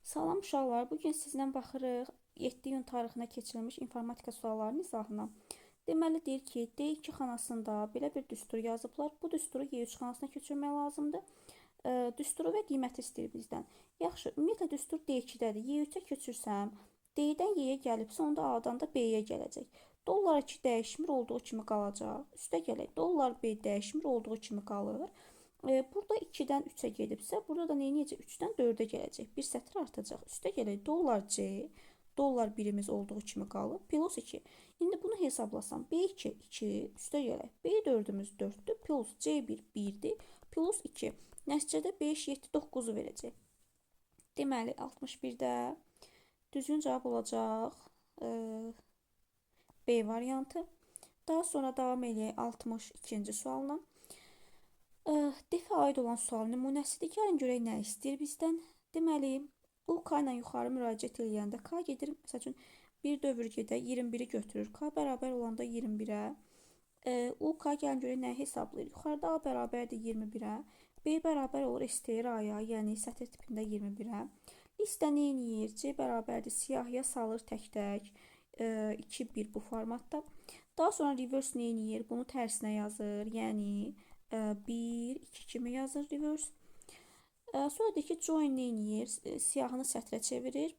Salam uşaqlar, bugün sizlə baxırıq 7 iyun tarixinə keçirilmiş informatika suallarının izahına. Deməli deyir ki, D2 xanasında belə bir düstur yazıblar. Bu düsturu Y3 xanasına köçürmək lazımdır. Düsturu və qiyməti istəyir bizdən. Yaxşı, ümumiyyətlə düstur D2-dədir. Y3-ə köçürsəm, D-dən Y-yə gəlibsə, onda A-dan da B-yə gələcək. Dollar 2 dəyişmir olduğu kimi qalacaq. Üstə gələk. Dollar B dəyişmir olduğu kimi qalır. Burada 2-dən 3-ə gedibsə, burada da neyəcək? 3-dən 4-ə gələcək. Bir sətr artacaq. Üstə gələk. Dollar C, dollar birimiz olduğu kimi qalıb. Plus 2. İndi bunu hesablasam. B2, 2. Üstə gələk. B4-ümüz 4-dür. Plus C1, 1-dir. Plus 2. Nəticədə 5, 7, 9-u verəcək. Deməli, 61-də düzgün cavab olacaq B variantı. Daha sonra davam edək 62-ci sualla. Defə aid olan sual nümunəsidir. Gəlin görək nə istəyir bizdən. Deməli, UK ilə yuxarı müraciət edəndə K gedir, məsəl üçün bir dövürgədə 21-i götürür. K bərabər olanda 21-ə. UK gəlin görək nə hesablayır. Yuxarıda A bərabərdir 21-ə. B bərabər olur STR A-ya, yəni sətr tipində 21-ə. Listə nə edir? C bərabərdir siyahıya salır tək-tək. 2, 1 bu formatda. Daha sonra reverse nə edir? Bunu tərsinə yazır. Yəni 1, 2 kimi yazır reverse. Sonra deyir ki, join nə edir? Siyahını sətrə çevirir.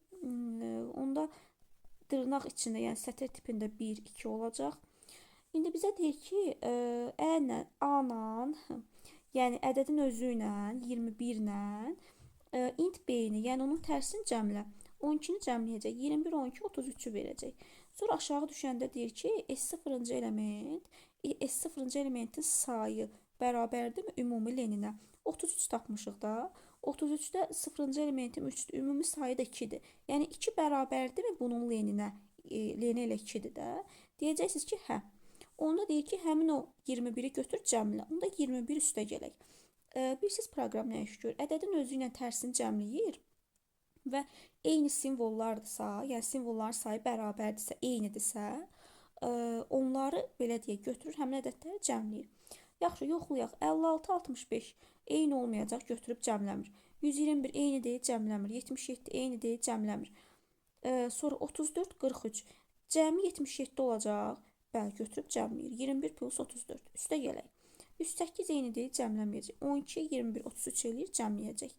Onda dırnaq içində, yəni sətr tipində 1, 2 olacaq. İndi bizə deyir ki, A-la, yəni ədədin özü ilə, 21 ilə, int B-ni, yəni onun tərsini cəmlə. 12-ni cəmləyəcək. 21, 12, 33-ü verəcək. Sonra aşağı düşəndə deyir ki, S0-cı element, S0-cı elementin sayı bərabərdirmi ümumi leninə? 33 tapmışıq da. 33-də 0-cı elementim 3-dür. Ümumi sayı da 2-dir. Yəni 2 bərabərdirmi bunun leninə? Leni elə 2-dir də. Deyəcəksiniz ki, hə. Onda deyir ki, həmin o 21-i götür cəmlə. Onda 21 üstə gələk. Bilirsiniz proqram nə iş görür? Ədədin özü ilə tərsini cəmləyir və eyni simvollardırsa, yəni simvolların sayı bərabərdirsə, eynidirsə, onları belə deyək götürür, həmin ədədləri cəmləyir. Yaxşı, yoxlayaq. 56, 65 eyni olmayacaq, götürüb cəmləmir. 121 eyni deyil, cəmləmir. 77 eyni deyil, cəmləmir. Sonra 34, 43. Cəmi 77 olacaq. Bəli, götürüb cəmləyir. 21 plus 34. Üstə gələk. 108 eyni deyil, cəmləməyəcək. 12, 21, 33 eləyir, cəmləyəcək.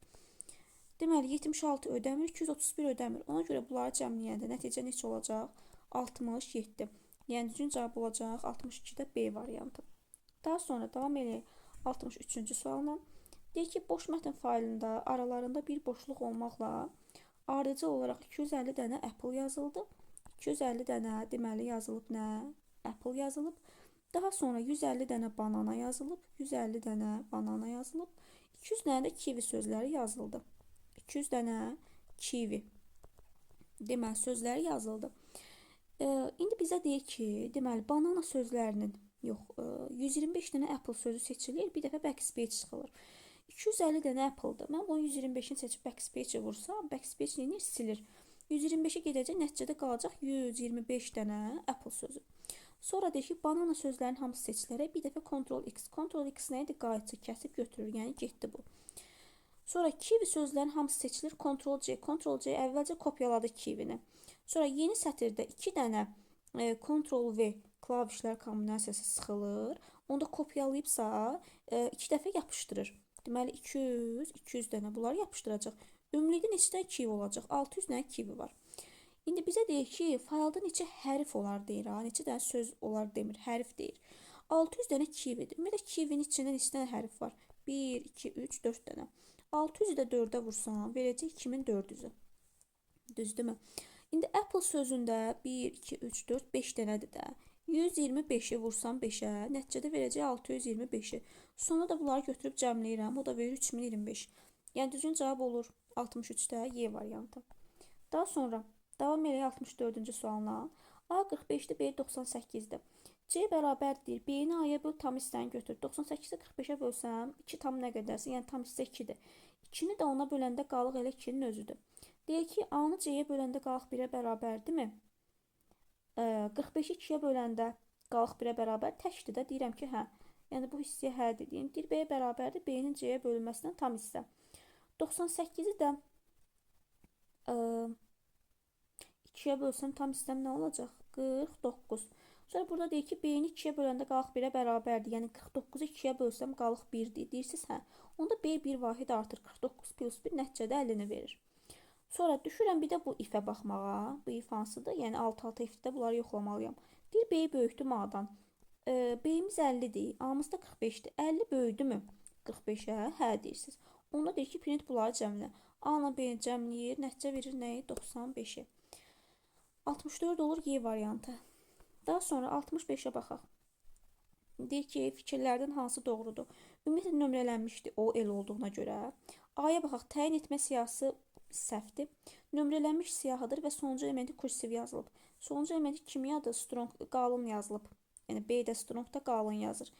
Deməli, 76 ödəmir, 231 ödəmir. Ona görə bunları cəmləyəndə nəticə neçə olacaq? 67. Yəni düzgün cavab olacaq 62-də B variantı. Daha sonra davam edək 63-cü sualla. Deyir ki, boş mətn faylında aralarında bir boşluq olmaqla ardıcıl olaraq 250 dənə Apple yazıldı. 250 dənə deməli yazılıb nə? Apple yazılıb. Daha sonra 150 dənə banana yazılıb. 150 dənə banana yazılıb. 200 dənə də kivi sözləri yazıldı. 200 dənə kivi deməli sözləri yazıldı. İndi bizə deyir ki, deməli banana sözlərinin yox, 125 dənə Apple sözü seçilir, bir dəfə backspace çıxılır. 250 dənə Apple-dır. Mən bunu 125-ini seçib backspace vursam, backspace neyini silir. 125-i gedəcək, nəticədə qalacaq 125 dənə Apple sözü. Sonra deyir ki, banana sözlərin hamısı seçilərək bir dəfə Ctrl-X. Ctrl-X nə idi? Qayıtçı kəsib götürür, yəni getdi bu. Sonra kivi sözlərin hamısı seçilir. Ctrl-C. Ctrl-C əvvəlcə kopyaladı kivini. Sonra yeni sətirdə 2 dənə Ctrl-V klavişlər kombinasiyası sıxılır. Onda kopyalayıbsa 2 dəfə yapışdırır. Deməli 200, 200 dənə bunları yapışdıracaq. Ümumilikdə neçə dənə kivi olacaq? 600 dənə kivi var. İndi bizə deyir ki, faylda neçə hərf olar deyir, neçə dənə söz olar demir, hərf deyir. 600 dənə kividir. Ümumiyyətlə kivinin içində neçə dənə hərf var? 1, 2, 3, 4 dənə. 600-ü də 4-ə vursam, verəcək 2400-ü. Düzdürmü? İndi Apple sözündə 1, 2, 3, 4, 5 dənədir də. 125-i vursam 5-ə, nəticədə verəcək 625-i. Sonra da bunları götürüb cəmləyirəm, o da verir 3025. Yəni düzgün cavab olur 63-də Y variantı. Daha sonra davam edək 64-cü sualla. A 45-dir, B 98-dir. C bərabərdir. B-ni A-ya böl, tam hissəni götür. 98-i 45-ə bölsəm, 2 tam nə qədərsə, yəni tam hissə 2-dir. 2-ni də ona böləndə qalıq elə 2-nin özüdür. Deyək ki, A-nı C-yə böləndə qalıq 1-ə bərabərdirmi? 45-i 2-yə böləndə qalıq 1-ə bərabər təkdir də, deyirəm ki, hə. Yəni bu hissəyə hə dediyim. Deyir B-yə bərabərdir, B-nin C-yə bölünməsindən tam hissə. 98-i də Ə, 2-yə bölsəm tam istəm nə olacaq? 49. Sonra burada deyir ki, B-ni 2-yə böləndə qalıq 1-ə bərabərdir. Yəni 49-u 2-yə bölsəm qalıq 1-dir. Deyirsiniz, hə. Onda B bir vahid artır. 49 plus 1 nəticədə 50-ni verir. Sonra düşürəm bir də bu ifə baxmağa. Bu if hansıdır? Yəni 6 ifdə bunları yoxlamalıyam. Deyir B böyükdür A-dan. B-imiz 50-dir. A-mız da 45-dir. 50 böyükdürmü 45-ə? Hə deyirsiniz. Onda deyir ki, print bunları cəmlə. A-la B-ni cəmləyir. Nəticə verir nəyi? 95-i. 64 olur Y variantı. Daha sonra 65'e baxaq. Deyir ki, fikirlərdən hansı doğrudur? Ümumiyyətlə nömrələnmişdir o el olduğuna görə. A-ya baxaq, təyin etmə siyahısı səhvdir. Nömrələnmiş siyahıdır və sonuncu elementi kursiv yazılıb. Sonuncu elementi kimyadır? Strong, qalın yazılıb. Yəni B-də strongda qalın yazır.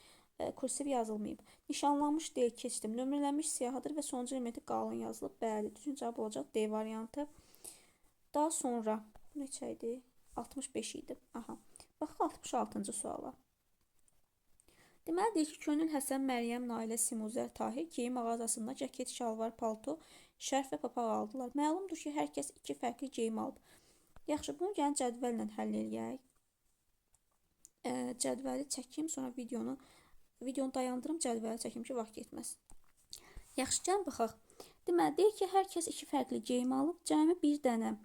Kursiv yazılmayıb. Nişanlanmış deyil, keçdim. Nömrələnmiş siyahıdır və sonuncu elementi qalın yazılıb. Bəli, düzgün cavab olacaq D variantı. Daha sonra bu neçə idi? 65 idi. Aha. Baxaq 66-cı suala. Deməli deyir ki, Könül, Həsən, Məryəm, Nailə, Simuzər, Tahir geyim mağazasında cəket, şalvar, palto, şərf və papaq aldılar. Məlumdur ki, hər kəs 2 fərqli geyim alıb. Yaxşı, bunu gəlin cədvəllə həll eləyək. Cədvəli çəkim, sonra videonu dayandırım, cədvəli çəkim ki, vaxt getməz. Yaxşı, gəlin baxaq. Deməli deyir ki, hər kəs 2 fərqli geyim alıb, cəmi 1 dənə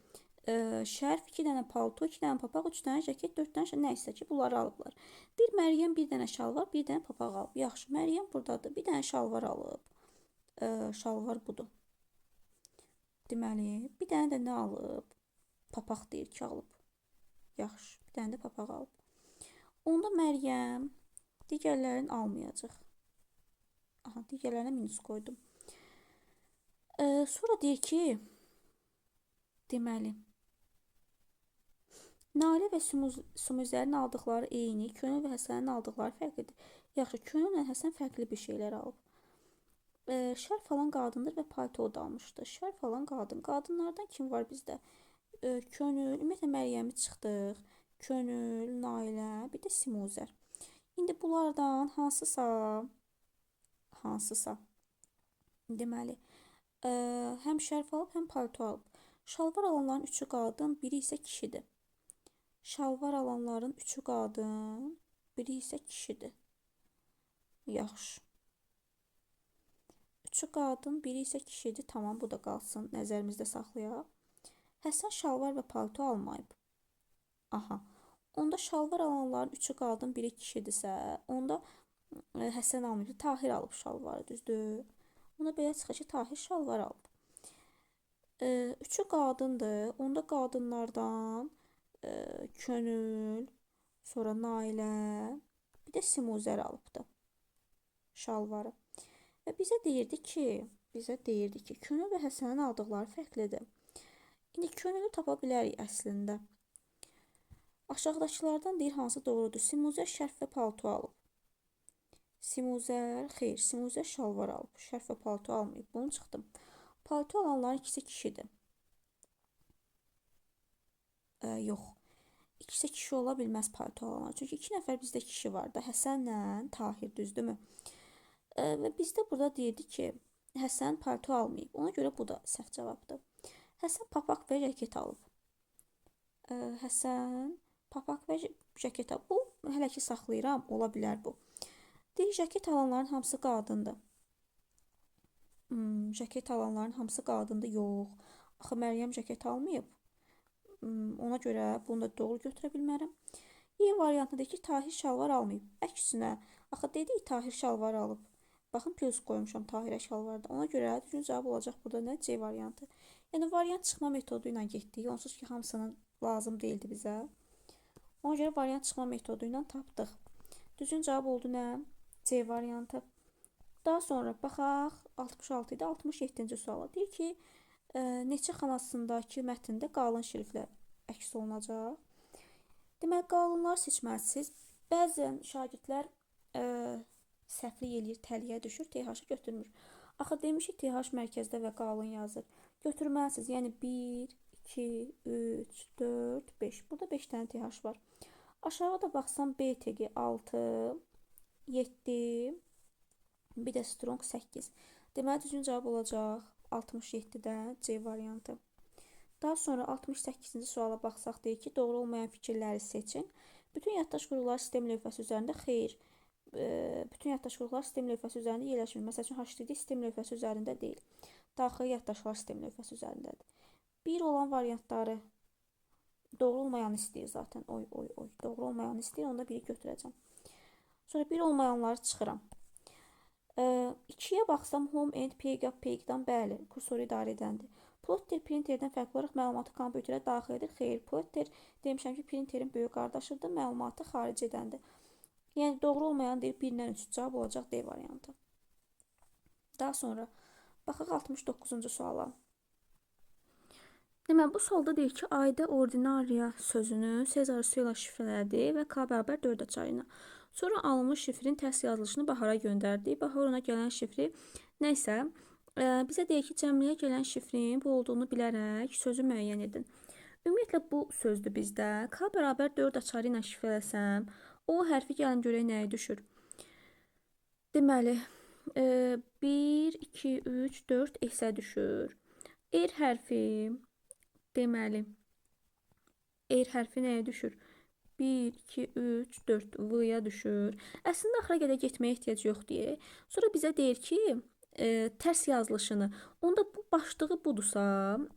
şərf, 2 dənə palto, 2 dənə papaq, 3 dənə cəket, 4 dənə nəysə ki, bunları alıblar. Deyir, Məryəm 1 dənə şalvar, 1 dənə papaq alıb. Yaxşı, Məryəm buradadır. 1 dənə şalvar alıb. Şalvar budur. Deməli, 1 dənə də nə alıb? Papaq deyir ki, alıb. Yaxşı, 1 dənə də papaq alıb. Onda Məryəm digərlərini almayacaq. Aha, digərlərinə minus qoydum. Sonra deyir ki, deməli, Nailə və Sumuzərin aldıqları eyni, Könül və Həsənin aldıqları fərqlidir. Yaxşı, Könül və Həsən fərqli bir şeylər alıb. Şərf alan qadındır və palto da almışdır. Şərf alan qadın. Qadınlardan kim var bizdə? Könül, ümumiyyətlə Məryəmi çıxdıq. Könül, Nailə, bir də Simuzər. İndi bunlardan hansısa deməli, həm şərf alıb, həm palto alıb. Şalvar alanların 3'ü qadın, biri isə kişidir. Şalvar alanların 3'ü qadın, biri isə kişidir. Yaxşı. 3'ü qadın, biri isə kişidir. Tamam, bu da qalsın. Nəzərimizdə saxlayaq. Həsən şalvar və palto almayıb. Aha. Onda şalvar alanların 3'ü qadın, biri kişidirsə, onda Həsən almayıb. Tahir alıb şalvarı, düzdür? Ona belə çıxır ki, Tahir şalvar alıb. 3'ü qadındır. Onda qadınlardan Könül, sonra Nailə, bir də Simuzər alıbdı şalvarı. Və bizə deyirdi ki, Könül və Həsənin aldıqları fərqlidir. İndi Könülü tapa bilərik əslində. Aşağıdakılardan deyir hansı doğrudur? Simuzər şərf və palto alıb. Simuzər şalvar alıb. Şərf və palto almayıb. Bunu çıxdım. Palto alanların ikisi kişidir. Yox. İkisi kişi ola bilməz palto alanlar. Çünki 2 nəfər bizdə kişi var da. Həsənlə Tahir, düzdürmü? Və bizdə burada deyirdi ki, Həsən palto almayıb. Ona görə bu da səhv cavabdır. Həsən papaq və cəket alıb. Həsən papaq və cəket alıb. Bu hələ ki saxlayıram, ola bilər bu. Deyir, cəket alanların hamısı qadındır. Cəket alanların hamısı qadındır. Yox. Axı Məryəm cəket almayıb. Ona görə bunu da doğru götürə bilmərəm. Y variantındakı ki, Tahir şalvar almayıb. Əksinə, axı dedik Tahir şalvar alıb. Baxın, plus qoymuşam Tahirə şalvarda. Ona görə düzgün cavab olacaq burada nə? C variantı. Yəni variant çıxma metodu ilə getdik. Onsuz ki, hamısının lazım değildi bizə. Ona görə variant çıxma metodu ilə tapdıq. Düzgün cavab oldu nə? C variantı. Daha sonra baxaq 66 idi, 67-ci suala. Deyir ki, neçə xanasındakı mətndə qalın şriflə əks olunacaq. Deməli, qalınları seçməlisiniz. Bəzən şagirdlər səhvlik eləyir, təliyə düşür, TH götürmür. Axı demişik TH mərkəzdə və qalın yazır. Götürməlisiniz. Yəni 1, 2, 3, 4, 5. Burada 5 dənə TH var. Aşağı da baxsam BTG 6, 7, bir də strong 8. Deməli, düzgün cavab olacaq 67-də C variantı. Daha sonra 68-ci suala baxsaq deyir ki, doğru olmayan fikirləri seçin. Bütün yaddaş qurğuları sistem lövhəsi üzərində xeyr. Bütün yaddaş qurğuları sistem lövhəsi üzərində yerləşmir. Məsəl üçün HDD sistem lövhəsi üzərində deyil. Daxili yaddaşlar sistem lövhəsi üzərindədir. Bir olan variantları doğru olmayan istəyir zaten. Oy. Doğru olmayan istəyir. Onda biri götürəcəm. Sonra bir olmayanları çıxıram. 2-yə baxsam home and page-dan bəli, kursor idarə edəndir. Plotter printerdən fərqli olaraq məlumatı kompüterə daxil edir. Xeyr, plotter demişəm ki, printerin böyük qardaşıdır, məlumatı xaric edəndir. Yəni doğru olmayan deyir 1-dən 3 cavab olacaq D variantı. Daha sonra baxaq 69-cu suala. Deməli, bu sualda deyir ki, ayda ordinariya sözünü Sezar Üsü ilə şifrələdi və K bərabər 4 açarına. Sonra alınmış şifrin tərs yazılışını Bahara göndərdi. Bahar ona gələn şifri nəysə, bizə deyir ki, cəmliyə gələn şifrin bu olduğunu bilərək sözü müəyyən edin. Ümumiyyətlə, bu sözdür bizdə. K bərabər 4 açarı ilə şifrələsəm, o hərfi gəlin görək nəyə düşür. Deməli, 1, 2, 3, 4 S-ə düşür. R hərfi, deməli, R hərfi nəyə düşür? 1, 2, 3, 4 V-ya düşür. Əslində axıra qədər getməyə ehtiyac yoxdur. Sonra bizə deyir ki, tərs yazılışını, onda bu başlığı budursa,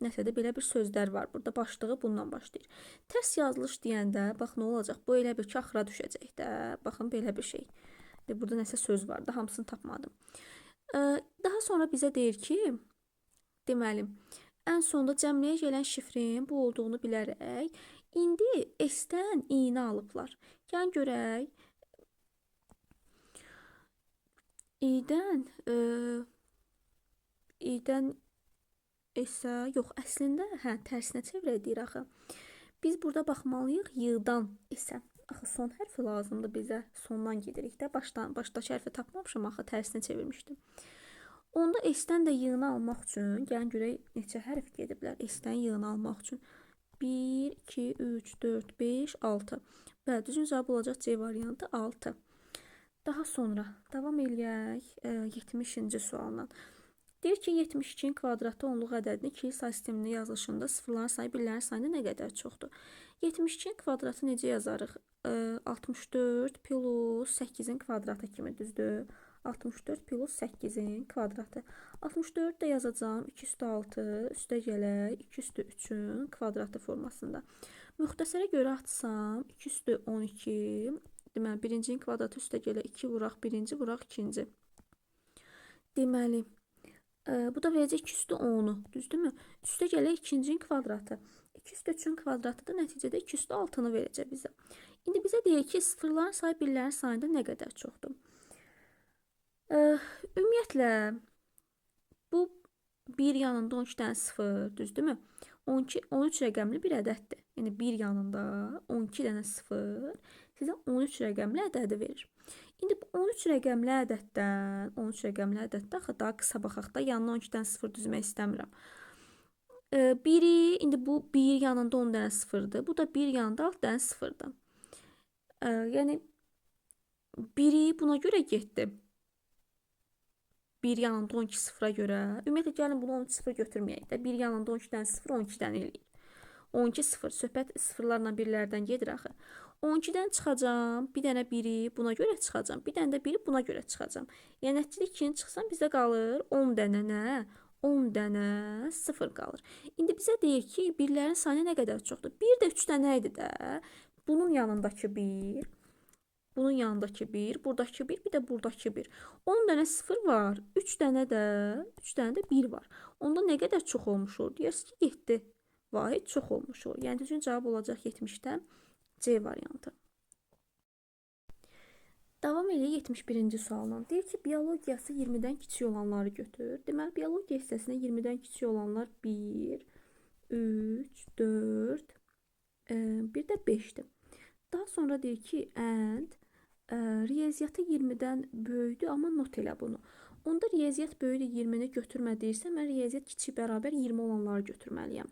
nəsə də belə bir sözlər var burada. Başlığı bundan başlayır. Tərs yazılış deyəndə, bax nə olacaq? Bu elə bir ki, axıra düşəcək də. Baxın, belə bir şey. Burada nəsə söz var da, hamısını tapmadım. Daha sonra bizə deyir ki, deməli, ən sonda cəmliyə gələn şifrin bu olduğunu bilərək, indi S-dən i-ni alıblar. Gəlin görək. i-dən S-ə, yox, əslində, tərsinə çevirək axı. Biz burada baxmalıyıq y-dan S-ə. Axı, son hərfi lazımdır bizə. Sondan gedirik də. Başdakı hərfi tapmamışam, axı, tərsinə çevirmişdim. Onda S-dən də y-ni almaq üçün, gəlin görək neçə hərf gediblər S-dən y-ni almaq üçün. 1, 2, 3, 4, 5, 6. Bəli, düzgün cavab olacaq C variantı 6. Daha sonra davam eləyək 70-ci sualla. Deyir ki, 72-nin kvadratı onluq ədədini ikili say sistemində yazılışında sıfırların sayı birlərin sayında nə qədər çoxdur? 72-nin kvadratı necə yazarıq? 64 plus 8-in kvadratı kimi, düzdür? 64 plus 8-in kvadratı. 64 də yazacağım 2 üstü 6 üstə gələk 2 üstü 3-ün kvadratı formasında. Müxtəsərə görə açsam 2 üstü 12, deməli birincinin kvadratı üstə gələk 2 vuraq birinci, vuraq ikinci. Deməli, bu da verəcək 2 üstü 10-u, düzdürmü? Üstə gələk ikincinin kvadratı. 2 üstü 3-ün kvadratı da nəticədə 2 üstü 6-nı verəcək bizə. İndi bizə deyək ki, sıfırların sayı birlərin sayında nə qədər çoxdur? Ümumiyyətlə, bu bir yanında 12 dənə sıfır, düzdürmü? 13 rəqəmli bir ədəddir. Yəni, bir yanında 12 dənə sıfır sizə 13 rəqəmli ədədi verir. İndi bu 13 rəqəmli ədəddən, axı, daha qısa baxaq da, yanına 12 dənə sıfır düzmək istəmirəm. Biri, indi bu bir yanında 10 dənə sıfırdır. Bu da bir yanında 6 dənə sıfırdır. Yəni, biri buna görə getdi. Bir yanında 12 sıfıra görə. Ümumiyyətlə, gəlin bunu 12 sıfır götürməyək də. Bir yanında 12 dənə sıfır, 12 dənə eləyir. 12 sıfır, söhbət sıfırlarla birlərdən gedir axı. 12-dən çıxacam, bir dənə biri buna görə çıxacam, bir dənə də biri buna görə çıxacam. Yəni, nəticədə 2-ni çıxsam, bizdə qalır 10 dənə nə? 10 dənə sıfır qalır. İndi bizə deyir ki, birlərin sayı nə qədər çoxdur? 1 də 3 dənə idi də. Bunun yanındakı 1, bunun yanındakı 1, buradakı 1, bir də buradakı 1. 10 dənə 0 var, 3 dənə də 1 var. Onda nə qədər çox olmuş olur? Deyirsiniz ki, 7 vahid çox olmuş olur. Yəni, düzgün cavab olacaq 70-dən C variantı. Davam eləyək 71-ci sualla. Deyir ki, biologiyası 20-dən kiçik olanları götür. Deməli, biologiya hissəsində 20-dən kiçik olanlar 1, 3, 4, bir də 5-dir. Daha sonra deyir ki, riyaziyyatı 20-dən böyükdür, amma not elə bunu. Onda riyaziyyat böyükdür 20-ni götürmə deyirsə, mən riyaziyyat kiçik bərabər 20 olanları götürməliyəm.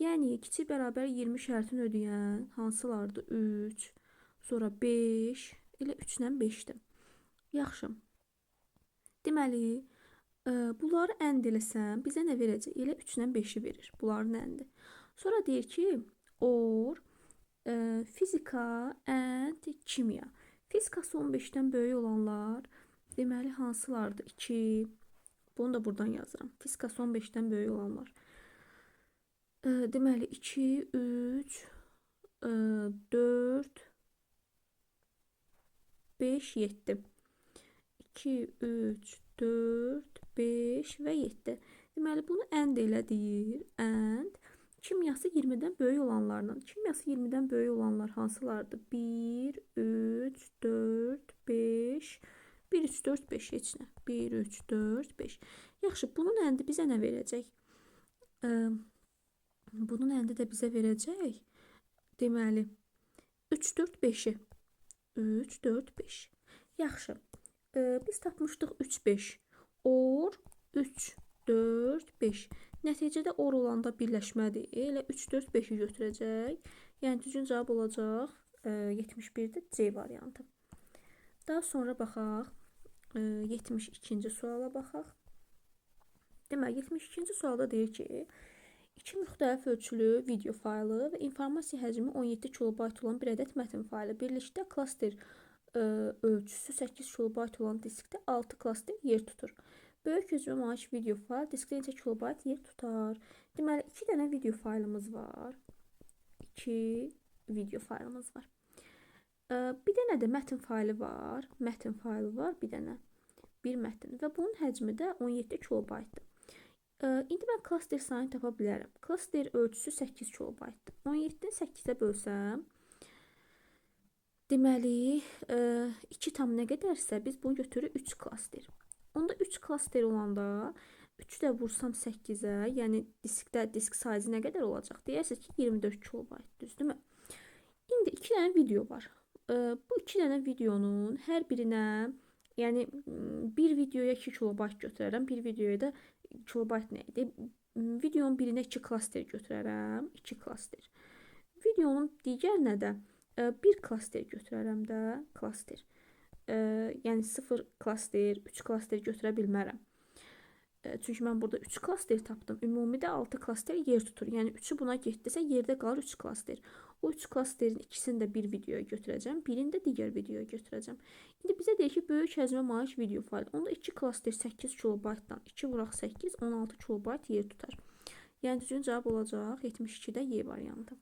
Yəni, kiçik bərabər 20 şərtini ödəyən hansılardır? 3, sonra 5, elə 3 ilə 5-dir. Yaxşı. Deməli, Bunları ənd eləsəm, bizə nə verəcək? Elə 3-dən 5-i verir. Bunların əndi. Sonra deyir ki, or fizika and kimya. Fizikası 15-dən böyük olanlar, deməli hansılardır? 2. Bunu da buradan yazıram. Fizikası 15-dən böyük olanlar. Deməli 2, 3, 4, 5, 7. 2, 3, 4, 5 və 7. Deməli bunu ənd elə deyir. Ənd. Kimyası 20-dən böyük olanlarla. Kimyası 20-dən böyük olanlar hansılardır? 1, 3, 4, 5. 1, 3, 4, 5 heç nə. 1, 3, 4, 5. Yaxşı, bunun əndi bizə nə verəcək? Bunun əndi də bizə verəcək. Deməli 3, 4, 5-i. 3, 4, 5. Yaxşı. Biz tapmışdıq 3, 5. Or 3, 4, 5. Nəticədə or olanda birləşmədir. Elə 3, 4, 5-i götürəcək. Yəni düzgün cavab olacaq 71-də C variantı. Daha sonra baxaq 72-ci suala baxaq. Demək 72-ci sualda deyir ki, 2 müxtəlif ölçülü video faylı və informasiya həcmi 17 kilobayt olan bir ədəd mətn faylı birlikdə klaster ölçüsü 8 kilobayt olan diskdə 6 klaster yer tutur. Böyük həcmə malik video fayl diskdə neçə kilobayt yer tutar? Deməli 2 dənə video faylımız var. 2 video faylımız var. Bir dənə də mətn faylı var. Mətn faylı var bir dənə. Bir mətn və bunun həcmi də 17 kilobaytdır. İndi mən klaster sayını tapa bilərəm. Klaster ölçüsü 8 kilobaytdır. 17-ni 8-ə bölsəm, deməli 2 tam nə qədərsə biz bunu götürürük 3 klaster. Onda 3 klaster olanda 3 də vursam 8-ə, yəni diskdə disk sayı nə qədər olacaq? Deyərsiniz ki 24 kilobayt, düzdürmü? İndi 2 dənə video var. Bu 2 dənə videonun hər birinə, yəni bir videoya 2 kilobayt götürərəm, bir videoya da kilobayt nə idi? Videonun birinə 2 klaster götürərəm, 2 klaster. Videonun digərinə də 1 klaster götürərəm də, klaster. Yəni 0 klaster, 3 klaster götürə bilmərəm. Çünki mən burada 3 klaster tapdım. Ümumidə 6 klaster yer tutur. Yəni 3-ü buna getdisə yerdə qalır 3 klaster. O 3 klasterin ikisini də bir videoya götürəcəm, birini də digər videoya götürəcəm. İndi bizə deyir ki, böyük həcmə malik video fayl. Onda 2 klaster 8 kilobaytdan 2 vuraq 8, 16 kilobayt yer tutar. Yəni düzgün cavab olacaq 72-də Y variantı.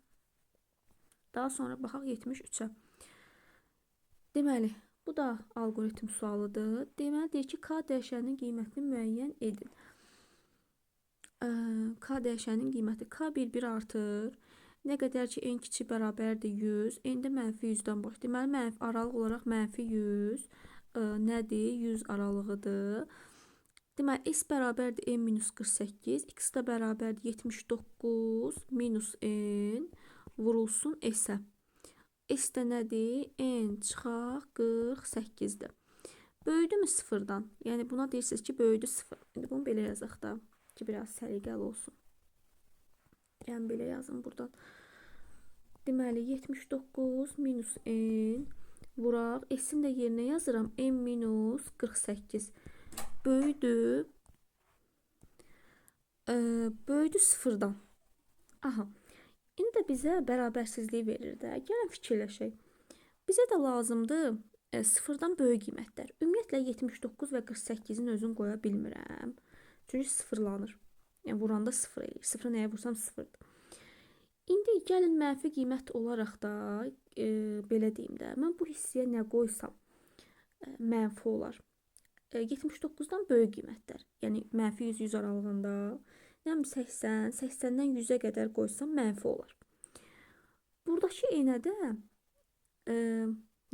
Daha sonra baxaq 73-ə. Deməli, bu da alqoritm sualıdır. Deməli, deyir ki, K dəyişəninin qiymətini müəyyən edin. K dəyişəninin qiyməti K11 artır. Nə qədər ki, n kiçik bərabərdir 100, n də mənfi 100-dən baş. Deməli, aralıq olaraq mənfi 100 nədir? 100 aralığıdır. Deməli, s bərabərdir n minus 48, x də bərabərdir 79 minus n vurulsun s-ə. S də nədir? N çıxaq 48-dir. Böyüdü mü 0-dan? Yəni buna deyirsiniz ki, böyüdü 0. İndi bunu belə yazaq da ki, biraz səliqəli olsun. Yəni belə yazın buradan. Deməli 79 minus n vuraq. S-in də yerinə yazıram. N minus 48. Böyüdü. Böyüdü 0-dan. Aha. İndi də bizə bərabərsizliyi verir də. Gəlin fikirləşək. Bizə də lazımdır 0-dan böyük qiymətlər. Ümumiyyətlə 79 və 48-in özünü qoya bilmirəm. Çünki sıfırlanır. Yəni vuranda 0 eləyir. 0-a nəyə vursam 0-dır. İndi gəlin mənfi qiymət olaraq da belə deyim də. Mən bu hissəyə nə qoysam mənfi olar. 79-dan böyük qiymətlər. Yəni mənfi 100 aralığında. Yəni 80, 80-dən 100-ə qədər qoysam mənfi olar. Buradakı enədə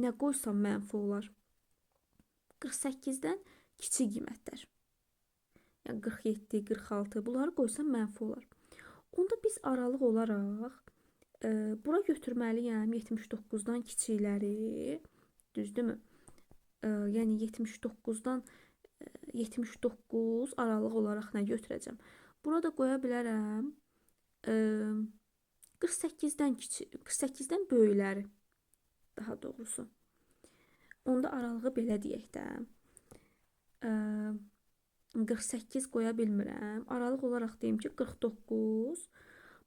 nə qoysam mənfi olar? 48-dən kiçik qiymətlər. Yəni 47, 46 bunları qoysam mənfi olar. Onda biz aralıq olaraq bura götürməliyəm 79-dan kiçikləri, düzdürmü? Yəni 79-dan 79 aralıq olaraq nə götürəcəm? Burada qoya bilərəm 48-dən kiçik, 48-dən böyükləri, daha doğrusu. Onda aralığı belə deyək də. 48 qoya bilmirəm. Aralıq olaraq deyim ki, 49.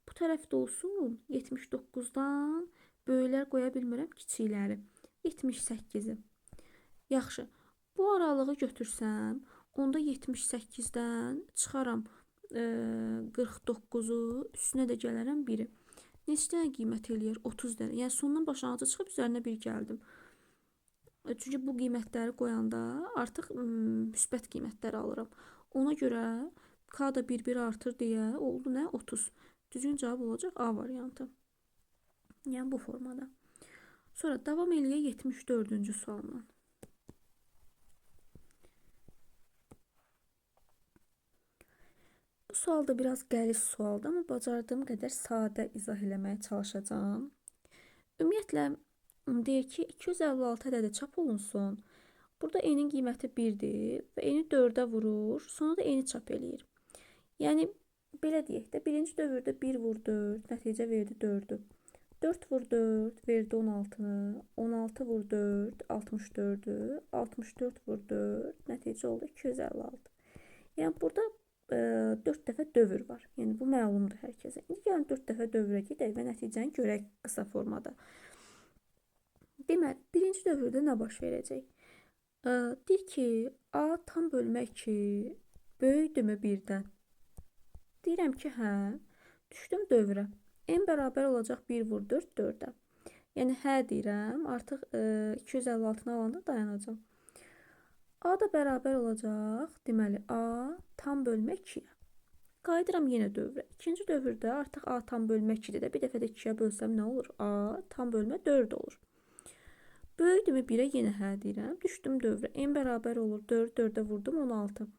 Bu tərəfdə olsun 79-dan böyüklər qoya bilmirəm, kiçikləri. 78-i. Yaxşı. Bu aralığı götürsəm, onda 78-dən çıxaram 49-u, üstünə də gələrəm 1-i. Neçə dənə qiymət eləyir? 30 dənə. Yəni sondan başlanğıca çıxıb üzərinə 1 gəldim. Çünki bu qiymətləri qoyanda artıq müsbət qiymətləri alıram. Ona görə K da 1-1 artır deyə oldu nə? 30. Düzgün cavab olacaq A variantı. Yəni bu formada. Sonra davam eləyək 74-cü sualla. Bu sual da biraz qəliz sualdır, amma bacardığım qədər sadə izah eləməyə çalışacağım. Ümumiyyətlə, deyir ki, 256 ədədi çap olunsun. Burada n-in qiyməti 1-dir və n-i 4-ə vurur, sonra da n-i çap eləyir. Yəni, belə deyək də, birinci dövrdə 1 vur 4, nəticə verdi 4-ü. 4 vur 4, verdi 16-nı. 16 vur 4, 64-ü. 64 vur 4, nəticə oldu 256. Yəni, burada 4 dəfə dövr var. Yəni, bu məlumdur hər kəsə. İndi gəlin 4 dəfə dövrə gedək və nəticəni görək qısa formada. Deməli, birinci dövrdə nə baş verəcək? Deyir ki, A tam bölmə 2 böyükdürmü 1-dən? Deyirəm ki, hə. Düşdüm dövrə. N bərabər olacaq 1 vur 4, 4-ə. Yəni, hə deyirəm. Artıq 256-nı alanda dayanacam. A da bərabər olacaq. Deməli, A tam bölmə 2-yə. Qayıdıram yenə dövrə. İkinci dövrdə artıq A tam bölmə 2-dir də. Bir dəfə də 2-yə bölsəm nə olur? A tam bölmə 4 olur. Böyükdürmü 1-ə yenə hə deyirəm. Düşdüm dövrə. N bərabər olur. 4, 4-ə vurdum 16.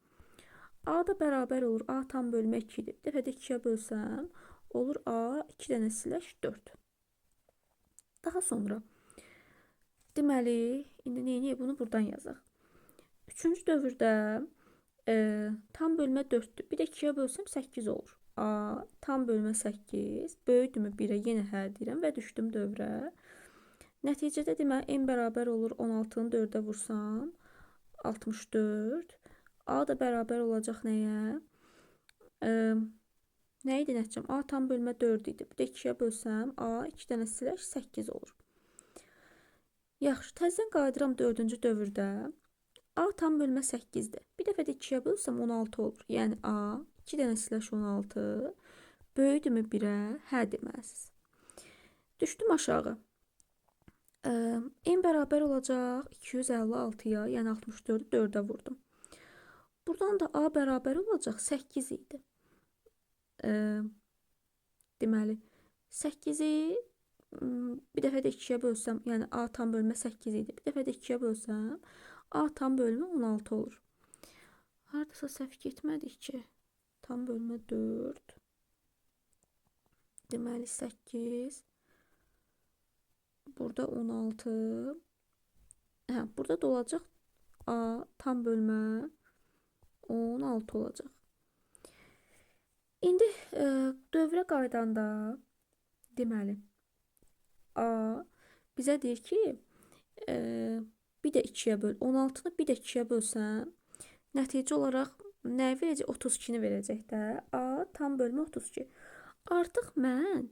A da bərabər olur. A tam bölmə 2-dir. Bir dəfə də 2-yə bölsəm olur A 2 dənə siləş 4. Daha sonra deməli, indi neyini bunu buradan yazaq. Üçüncü dövrdə tam bölmə 4-dür. Bir də 2-yə bölsəm 8 olur. A tam bölmə 8 böyükdürmü 1-ə yenə hə deyirəm və düşdüm dövrə. Nəticədə deməli n bərabər olur 16-nı 4-ə vursam 64. A da bərabər olacaq nəyə? Nə idi nəticəm? A tam bölmə 4 idi. Bir də 2-yə bölsəm A 2 dənə siləş 8 olur. Yaxşı, təzədən qayıdıram 4-cü dövrdə. A tam bölmə 8-dir. Bir dəfə də 2-yə bölsəm 16 olur. Yəni A 2 dənə siləş 16 böyükdürmü 1-ə? Hə deməlisiz. Düşdüm aşağı. N bərabər olacaq 256-ya, yəni 64-ü 4-ə vurdum. Buradan da A bərabər olacaq 8 idi. Deməli, 8-i bir dəfə də 2-yə bölsəm, yəni A tam bölmə 8 idi. Bir dəfə də 2-yə bölsəm, A tam bölmə 16 olur. Haradasa səhv getmədik ki. Tam bölmə 4. Deməli, 8. Burada 16. Hə, burada da olacaq A tam bölmə 16 olacaq. İndi dövrə qaydanda deməli A bizə deyir ki, bir də 2-yə böl. 16-nı bir də 2-yə bölsəm, nəticə olaraq nə verəcək? 32-ni verəcək də. A tam bölmə 32. Artıq mən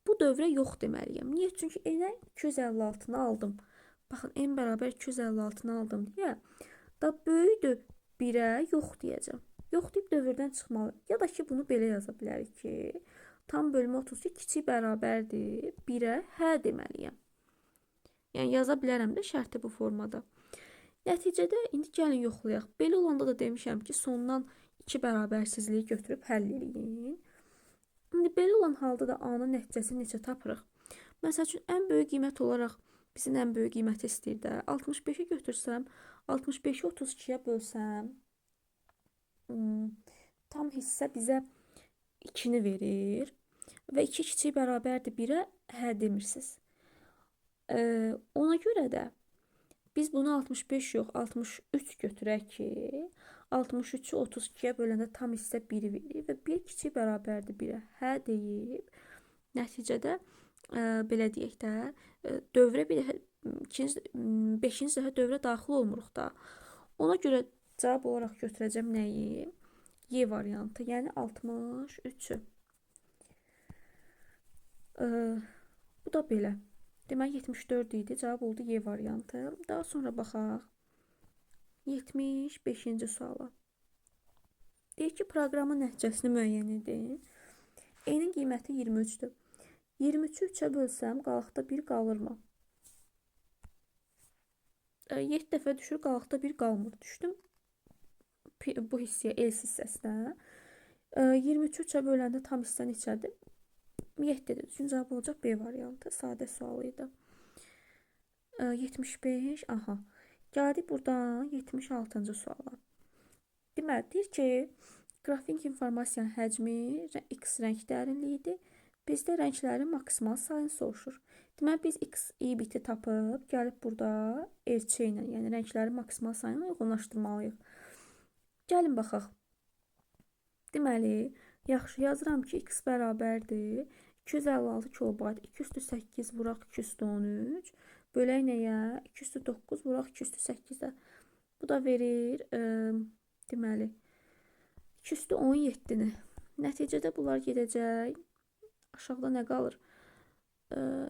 bu dövrə yox deməliyəm. Niyə? Çünki n-ə 256-nı aldım. Baxın, n bərabər 256-nı aldım deyə da böyükdür 1-ə yox deyəcəm. Yox deyib dövrdən çıxmalı. Ya da ki, bunu belə yaza bilərik ki, tam bölmə 32 kiçik bərabərdir 1-ə hə deməliyəm. Yəni, yaza bilərəm də şərti bu formada. Nəticədə, indi gəlin yoxlayaq. Belə olanda da demişəm ki, sondan 2 bərabərsizliyi götürüb həll eləyin. İndi belə olan halda da A-nın nəticəsini neçə tapırıq? Məsəl üçün, ən böyük qiymət olaraq bizim ən böyük qiyməti istəyir də. 65-i götürsəm, 65-i 32-yə bölsəm, tam hissə bizə 2-ni verir və 2 kiçik bərabərdir 1-ə hə demirsiniz. Ona görə də biz bunu 65 yox 63 götürək ki, 63-ü 32-yə böləndə tam hissə 1-i verir və 1 kiçik bərabərdir 1-ə hə deyib, nəticədə belə deyək də, dövrə bir dəfə 5-ci dəfə dövrə daxil olmuruq da. Ona görə Cavab olaraq götürəcəm nəyi? Y variantı, yəni 63-ü. Bu da belə. Demək 74 idi. Cavab oldu Y variantı. Daha sonra baxaq 75-ci suala. Deyir ki, proqramın nəticəsini müəyyən edin. E-nin qiyməti 23-dür. 23-ü 3-ə bölsəm, qalıqda 1 qalırmı? 7 dəfə düşür, qalıqda 1 qalmır. Düşdüm bu hissəyə, else hissəsinə. 23-ü 3-ə böləndə tam hissə neçədir? 7-dir. Üçün cavab olacaq B variantı. Sadə sual idi. 75, aha. Gəldik buradan 76-cı suala. Deməli, deyir ki, qrafik informasiyanın həcmi X rəng dərinliyidir. Bizdə rənglərin maksimal sayını soruşur. Deməli, biz X biti tapıb, gəlib burada elçi ilə, yəni rənglərin maksimal sayını uyğunlaşdırmalıyıq. Gəlin baxaq. Deməli, yaxşı yazıram ki, X bərabərdir 256 kilobayt 2 üstü 8 vuraq 2 üstü 13 bölək nəyə? 2 üstü 9 vuraq 2 üstü 8-də. Bu da verir, deməli, 2 üstü 17-ni. Nəticədə bunlar gedəcək. Aşağıda nə qalır?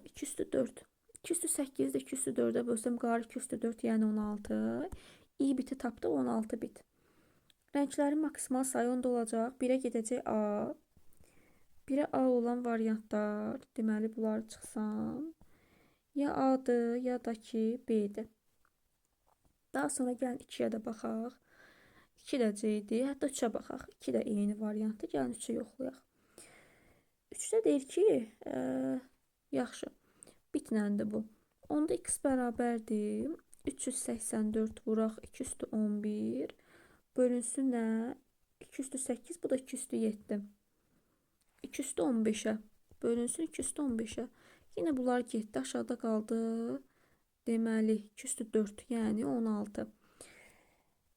2 üstü 4. 2 üstü 8-də 2 üstü 4-ə bölsəm qalır 2 üstü 4, yəni 16. İ biti tapdı 16 bit. Rənglərin maksimal sayı onda olacaq. 1-ə gedəcək A. 1-ə A olan variantlar, deməli, bunları çıxsam. Ya A'dır, ya da ki B'dir. Daha sonra gəlin 2-yə də baxaq. 2 də C-dir. Hətta 3-ə baxaq. 2 də eyni variantı. Gəlin 3-ü yoxlayaq. 3-də deyir ki, yaxşı, bitnəndir bu. Onda X bərabərdir 384 vuraq 2 üstü 11 bölünsün nə? 2 üstü 8, bu da 2 üstü 7. 2 üstü 15-ə bölünsün 2 üstü 15-ə. Yine bunlar getdi, aşağıda qaldı. Deməli 2 üstü 4, yəni 16.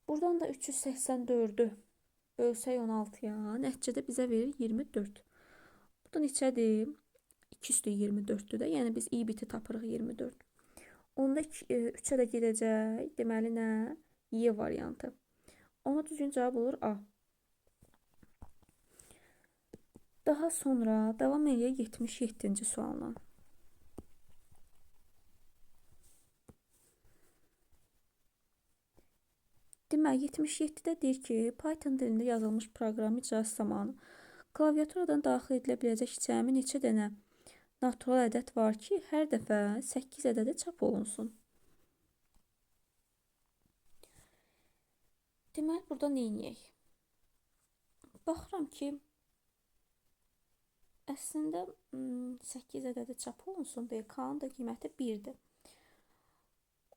Buradan da 384-ü bölsək 16-ya, nəticədə bizə verir 24. Bu da neçədir? 2 üstü 24-dür də, yəni biz i biti tapırıq 24. Onda 3-ə də gedəcək, deməli nə? Y variantı. Ona düzgün cavab olur A. Daha sonra davam edək 77-ci sualla. Demək, 77-də deyir ki, Python dilində yazılmış proqram icrası zamanı klaviaturadan daxil edilə biləcək cəmi neçə dənə natural ədəd var ki, hər dəfə 8 ədədi çap olunsun. Deməli, burada nə edək? Baxıram ki, əslində 8 ədədi çap olunsun deyə K-nın da qiyməti 1-dir.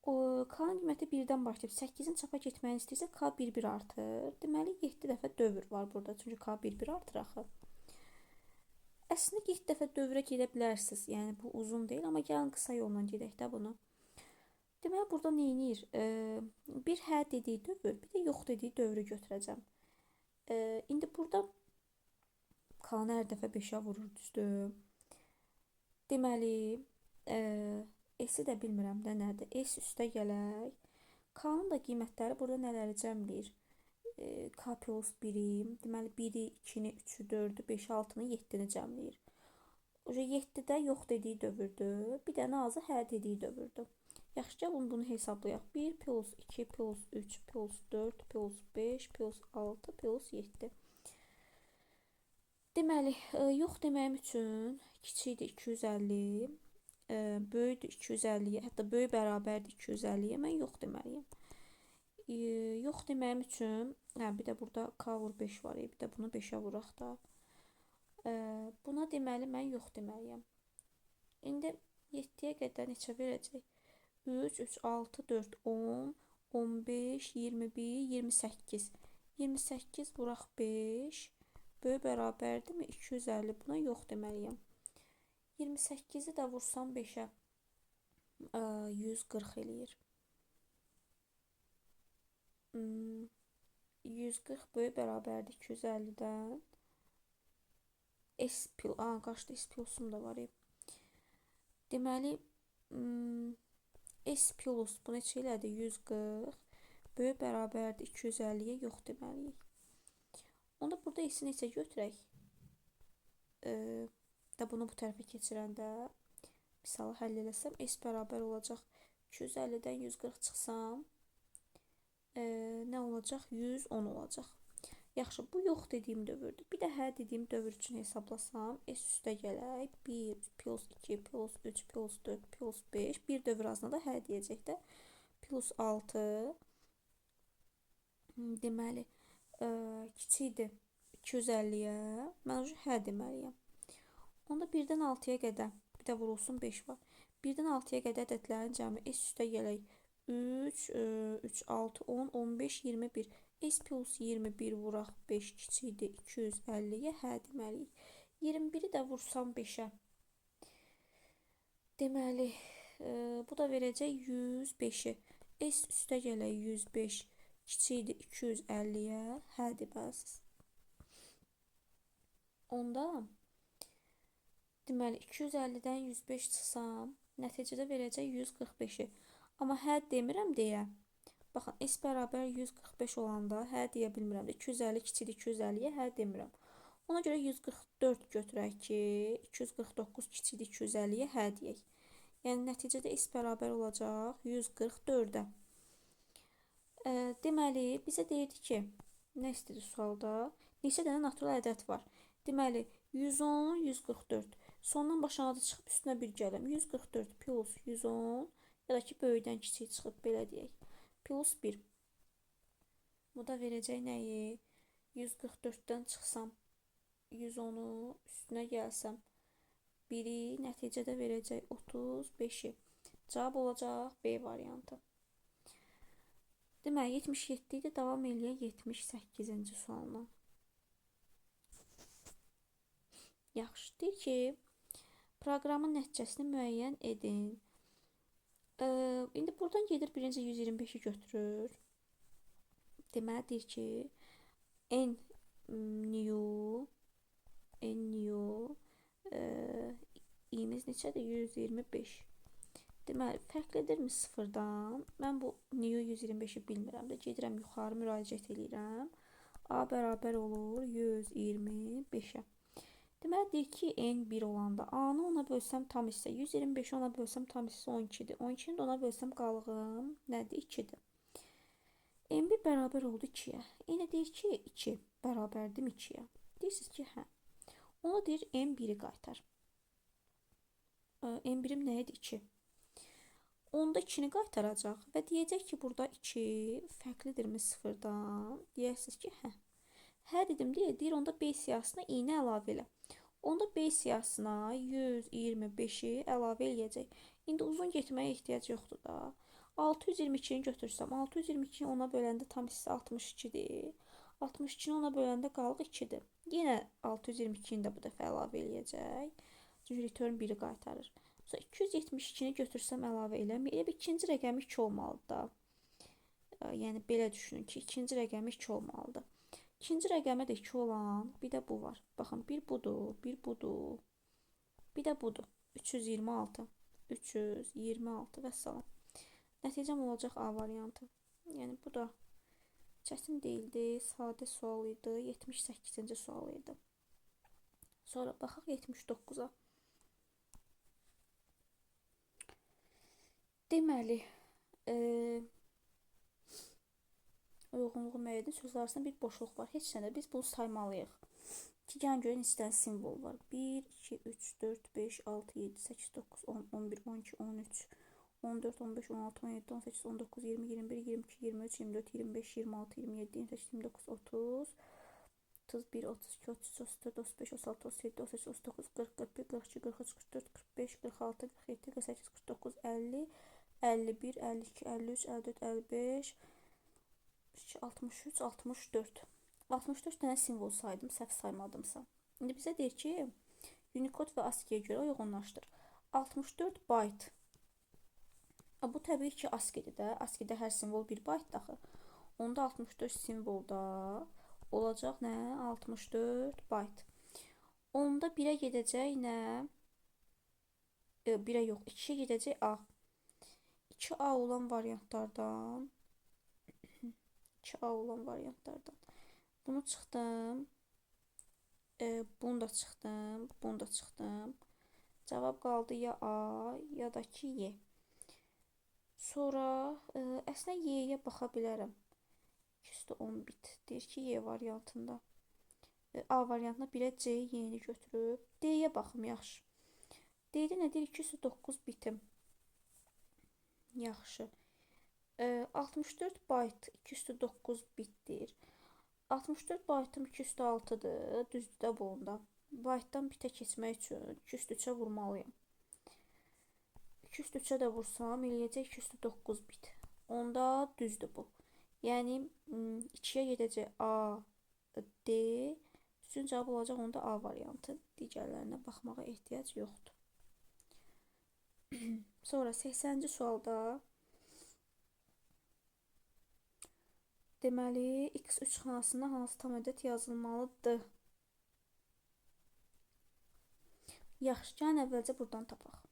K-nın qiyməti 1-dən başlayıb 8-in çapa getməyini istəyirsə K 1-1 artır. Deməli 7 dəfə dövr var burada. Çünki K 1-1 artır axı. Əslində 7 dəfə dövrə gedə bilərsiniz. Yəni bu uzun deyil, amma gəlin qısa yolla gedək də bunu. Deməli burada nə edir? Bir hə dediyi dövr, bir də yox dediyi dövrü götürəcəm. İndi burada K-nı hər dəfə 5-ə vurur, düzdür? Deməli, S-i də bilmirəm də nədir. S üstə gələk. K-nın da qiymətləri burada nələri cəmləyir? K plus 1-i, deməli 1-i, 2-ni, 3-ü, 4-ü, 5-i, 6-nı, 7-ni cəmləyir. 7-də yox dediyi dövrdür. Bir dənə azı hə dediyi dövrdür. Yaxşı, gəlin bunu hesablayaq. 1 plus 2 plus 3 plus 4 plus 5 plus 6 plus 7. Deməli, yox deməyim üçün kiçikdir 250, böyükdür 250-yə, hətta böyük bərabərdir 250-yə, mən yox deməliyim. Yox deməyim üçün, bir də burada K vur 5 var, bir də bunu 5-ə vuraq da. Buna deməli mən yox deməliyim. İndi 7-yə qədər neçə verəcək? 3, 3, 6, 4, 10, 15, 21, 28. 28 vuraq 5, böyük bərabərdirmi? 250, buna yox deməliyim. 28-i də vursam 5-ə 140 eləyir. 140 böyük bərabərdir 250-dən. S pil, qaçdı, S pilsum da var. Deməli, S plus bu neçə elədi? 140. Böyük bərabərdir 250-yə yox deməliyik. Onda burada s-i neçə götürək? Da bunu bu tərəfə keçirəndə misalı həll eləsəm s bərabər olacaq 250-dən 140 çıxsam nə olacaq? 110 olacaq. Yaxşı, bu yox dediyim dövrdür. Bir də hə dediyim dövr üçün hesablasam s üstə gələk 1 plus 2 plus 3 plus 4 plus 5 bir dövr azına da hə deyəcək də plus 6 deməli kiçikdir 250-yə mən hə deməliyəm. Onda 1-dən 6-ya qədər bir də vurulsun 5 var. 1-dən 6-ya qədər ədədlərin cəmi s üstə gələk 3, 3, 6, 10, 15, 21. S plus 21 vuraq 5 kiçikdir 250-yə hə deməliyik. 21-i də vursam 5-ə. Deməli, bu da verəcək 105-i. S üstə gələk 105 kiçikdir 250-yə hə deməlisiniz. Onda deməli 250-dən 105 çıxsam nəticədə verəcək 145-i. Amma hə demirəm deyə. Baxın, s bərabər 145 olanda hə deyə bilmirəm də. 250 kiçikdir 250-yə hə demirəm. Ona görə 144 götürək ki, 249 kiçikdir 250-yə hə deyək. Yəni nəticədə s bərabər olacaq 144-ə. Deməli, bizə deyirdi ki, nə istədi sualda? Neçə dənə natural ədəd var? Deməli, 110, 144. Sondan başa çıxıb üstünə 1 gələm. 144 plus 110 ya da ki, böyükdən kiçik çıxıb belə deyək. Plus 1. Bu da verəcək nəyi? 144-dən çıxsam 110-u üstünə gəlsəm 1-i nəticədə verəcək 35-i. Cavab olacaq B variantı. Deməli, 77 idi. Davam eləyək 78-ci sualına. Yaxşı, deyir ki, proqramın nəticəsini müəyyən edin. İndi buradan gedir birinci 125-i götürür. Deməli, deyir ki, n new i'miz neçədir? 125. Deməli, fərqlidirmi sıfırdan? Mən bu new 125-i bilmirəm də. Gedirəm yuxarı müraciət edirəm. A bərabər olur 125-ə. Deməli, deyir ki, n 1 olanda A-nı ona bölsəm tam hissə 125-i ona bölsəm tam hissə 12-dir. 12-ni də ona bölsəm qalığım nədir? 2-dir. n1 bərabər oldu 2-yə. Yenə deyir ki, 2 bərabərdir 2-yə. Deyirsiniz ki, hə. Ona deyir n1-i qaytar. n1-im nə idi? 2. Onda 2-ni qaytaracaq və deyəcək ki, burada 2 fərqlidirmi sıfırdan? Deyərsiniz ki, hə. Hə dedim deyə, deyir onda B siyahısına i-ni əlavə elə. Onda B siyahısına 125-i əlavə eləyəcək. İndi uzun getməyə ehtiyac yoxdur da. 622-ni götürsəm, 622-ni ona böləndə tam hissə 62-dir. 62-ni ona böləndə qalıq 2-dir. Yenə 622-ni də bu dəfə əlavə eləyəcək. Çünki return 1-i qaytarır. Sonra 272-ni götürsəm əlavə eləmir. Elə bir ikinci rəqəmi 2 olmalıdır da. Yəni belə düşünün ki, ikinci rəqəmi 2 olmalıdır. İkinci rəqəmə də 2 olan bir də bu var. Baxın, bir budur, bir budur. Bir də budur. 326. 326 və salam. Nəticəm olacaq A variantı. Yəni bu da çətin deyildi, sadə sual idi. 78-ci sual idi. Sonra baxaq 79-a. Deməli, uyğunluğu müəyyən sözlər arasında bir boşluq var. Heç nədə biz bunu saymalıyıq. Ki, gəlin görün neçə dənə simvol var. 1, 2, 3, 4, 5, 6, 7, 8, 9, 10, 11, 12, 13, 14, 15, 16, 17, 18, 19, 20, 21, 22, 23, 24, 25, 26, 27, 28, 29, 30, 31, 32, 33, 34, 35, 36, 37, 38, 39, 40, 41, 42, 43, 44, 45, 46, 47, 48, 49, 50, 51, 52, 53, 54, 55, 63, 64. 64 dənə simvol saydım, səhv saymadımsa. İndi bizə deyir ki, Unicode və ASCII-yə görə uyğunlaşdır. 64 byte. Bu təbii ki, ASCII-dir də. ASCII-də hər simvol 1 byte daxı. Onda 64 simvolda olacaq nə? 64 byte. Onda 1-ə gedəcək nə? 1-ə yox, 2-yə gedəcək A. 2A olan variantlardan 2A olan variantlardan. Bunu çıxdım. Bunu da çıxdım. Bunu da çıxdım. Cavab qaldı ya A, ya da ki Y. Sonra əslində Y-yə baxa bilərəm. 210 bit. Deyir ki, Y variantında. A variantına 1-ə C, Y-ni götürüb. D-yə baxım, yaxşı. D-də nə deyir? 209 bitim. Yaxşı. 64 bayt 209 bitdir. 64 baytım 206-dır. Düzdür də bunda. Baytdan bitə keçmək üçün 203-ə vurmalıyım. 203-ə də vursam eləyəcək 209 bit. Onda düzdür bu. Yəni 2-yə gedəcək A, D. Düzgün cavab olacaq onda A variantı. Digərlərinə baxmağa ehtiyac yoxdur. Sonra 80-ci sualda deməli x3 xanasına hansı tam ədəd yazılmalıdır? Yaxşı, gəlin əvvəlcə buradan tapaq.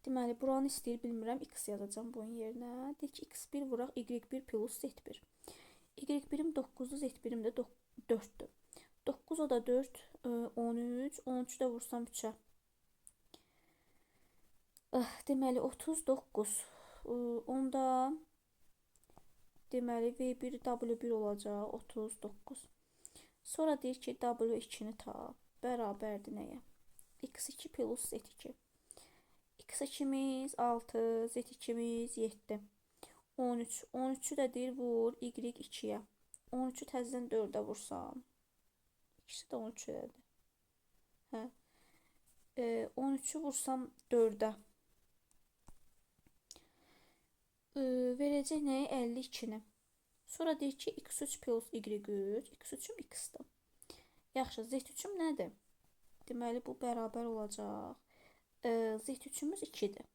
Deməli, buranı istəyir, bilmirəm, x yazacağım bunun yerinə. Deyək ki, x1 vuraq, y1 plus z1. y1-im 9-dur, z1-im də 4-dür. 9 o da 4, 13, 13-də vursam 3-ə. Deməli, 39. Onda deməli, v1, w1 olacaq, 39. Sonra deyir ki, w2-ni tap. Bərabərdir nəyə? x2 plus z2. x2-miz 6, z2-miz 7. 13. 13-ü də deyir vur y2-yə. 13-ü təzədən 4-ə vursam. İkisi də 13-dədir. Hə. 13-ü vursam 4-ə. Verəcək nəyə? 52-ni. Sonra deyir ki, x3 plus y3. x3-üm x-dır. Yaxşı, z3-üm nədir? Deməli, bu bərabər olacaq. Z3-ümüz 2-dir.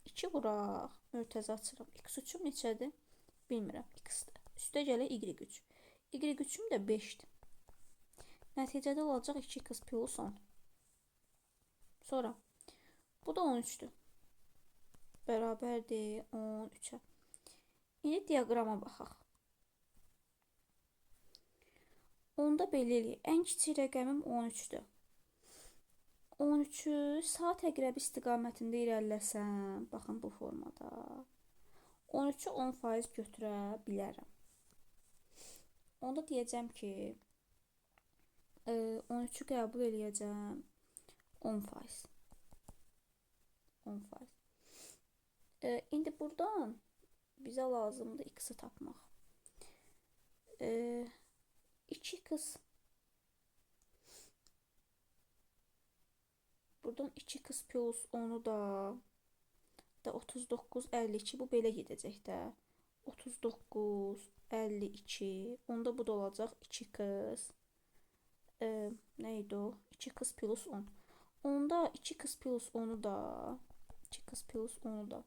2 vuraq. Mürtəzə açırıq. X3-üm neçədir? Bilmirəm. X-dir. Üstə gələ y3. Y3-üm də 5-dir. Nəticədə olacaq 2x plus 10. Sonra bu da 13-dür. Bərabərdir 13-ə. İndi diaqrama baxaq. Onda belə eləyək. Ən kiçik rəqəmim 13-dür. 13-ü saat əqrəbi istiqamətində irəliləsəm, baxın bu formada, 13-ü 10% götürə bilərəm. Onda deyəcəm ki, 13-ü qəbul eləyəcəm 10%. 10%. İndi buradan bizə lazımdır x-i tapmaq. 2x. Buradan 2x plus 10'u da 39, 52. Bu belə gedəcək də. 39, 52. Onda bu da olacaq 2x. Neydi o? 2x plus 10. Onda 2x plus 10'u da 2x plus 10'u da